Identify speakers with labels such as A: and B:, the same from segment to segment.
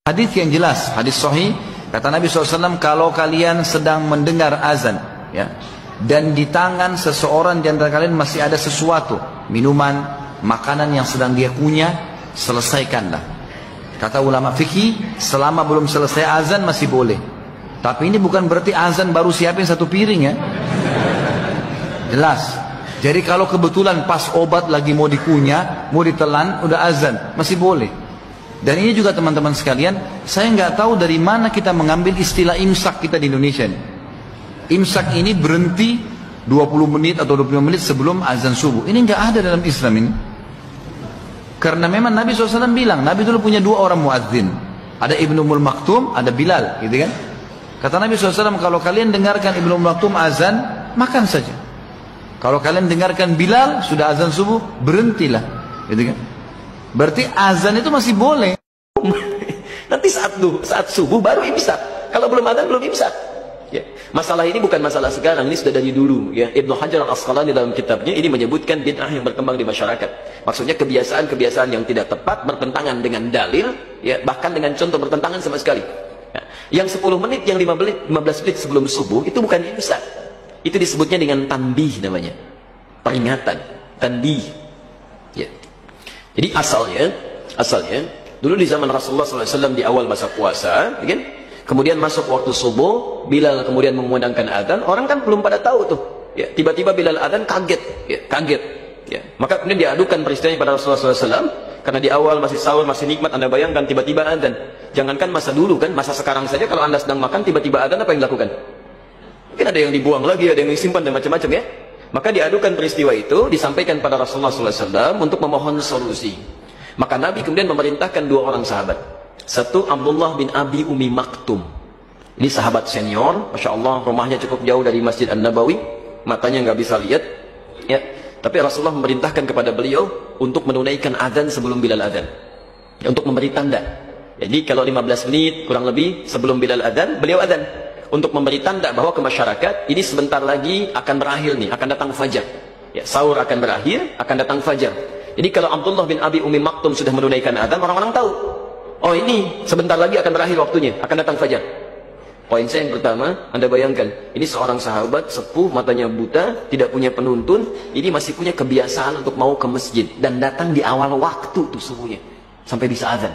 A: Hadis yang jelas, hadis sahih, kata Nabi SAW, kalau kalian sedang mendengar azan, ya, dan di tangan seseorang di antara kalian masih ada sesuatu, minuman, makanan yang sedang dia kunyah, selesaikanlah. Kata ulama fikih, selama belum selesai azan masih boleh. Tapi ini bukan berarti azan baru siapin satu piring, ya. Jelas. Jadi kalau kebetulan pas obat lagi mau dikunyah, mau ditelan, udah azan, masih boleh. Dan ini juga teman-teman sekalian, saya nggak tahu dari mana kita mengambil istilah imsak kita di Indonesia ini. Imsak ini berhenti 20 menit atau 25 menit sebelum azan subuh. Ini nggak ada dalam Islam ini. Karena memang Nabi SAW bilang, Nabi dulu punya dua orang muadzin. Ada Ibnu Ummul Maktum, ada Bilal, gitu kan. Kata Nabi SAW, kalau kalian dengarkan Ibnu Ummul Maktum azan, makan saja. Kalau kalian dengarkan Bilal, sudah azan subuh, berhentilah, gitu kan. Berarti azan itu masih boleh.
B: Nanti saat subuh baru imsak. Kalau belum azan belum imsak. Ya. Masalah ini bukan masalah sekarang, ini sudah dari dulu. Ya. Ibnu Hajar Al-Asqalani dalam kitabnya ini menyebutkan bid'ah yang berkembang di masyarakat. Maksudnya kebiasaan-kebiasaan yang tidak tepat, bertentangan dengan dalil, ya, bahkan dengan contoh bertentangan sama sekali. Ya. Yang 10 menit, yang 15 menit sebelum subuh itu bukan imsak. Itu disebutnya dengan tanbih namanya. Peringatan, tanbih. Ya. Jadi asalnya dulu di zaman Rasulullah SAW di awal masa puasa, kan? Kemudian masuk waktu subuh, Bilal kemudian mengumandangkan adzan, orang kan belum pada tahu tuh. Ya, tiba-tiba Bilal adzan kaget, ya, kaget. Ya. Maka kemudian diadukan peristiwanya pada Rasulullah SAW, karena di awal masih sahur, masih nikmat, Anda bayangkan tiba-tiba adzan. Jangankan masa dulu kan, masa sekarang saja kalau Anda sedang makan tiba-tiba adzan, apa yang dilakukan? Mungkin ada yang dibuang lagi, ada yang disimpan dan macam-macam, ya. Maka diadukan peristiwa itu, disampaikan pada Rasulullah SAW untuk memohon solusi. Maka Nabi kemudian memerintahkan dua orang sahabat. Satu, Abdullah bin Abi Umi Maktum. Ini sahabat senior, Masya Allah, rumahnya cukup jauh dari Masjid An-Nabawi, matanya nggak bisa lihat. Ya. Tapi Rasulullah memerintahkan kepada beliau untuk menunaikan adzan sebelum Bilal adzan. Ya, untuk memberi tanda. Jadi kalau 15 menit kurang lebih sebelum Bilal adzan, beliau adzan. Untuk memberi tanda bahwa ke masyarakat ini sebentar lagi akan berakhir nih, akan datang fajar. Ya, sahur akan berakhir, akan datang fajar. Jadi kalau Abdullah bin Abi Umi Maktum sudah menunaikan adzan, orang-orang tahu. Oh, ini sebentar lagi akan berakhir waktunya, akan datang fajar. Poin saya yang pertama, Anda bayangkan, ini seorang sahabat sepuh, matanya buta, tidak punya penuntun, ini masih punya kebiasaan untuk mau ke masjid dan datang di awal waktu tuh subuhnya sampai bisa adzan.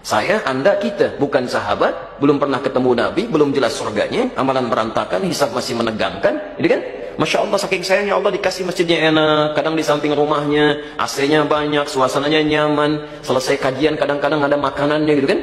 B: Saya, Anda, kita bukan sahabat, belum pernah ketemu Nabi, belum jelas surganya, amalan berantakan, hisab masih menegangkan, ini kan? Masya Allah, saking sayangnya Allah dikasih masjidnya enak, kadang di samping rumahnya, AC-nya banyak, suasananya nyaman, selesai kajian kadang-kadang ada makanannya gitu kan?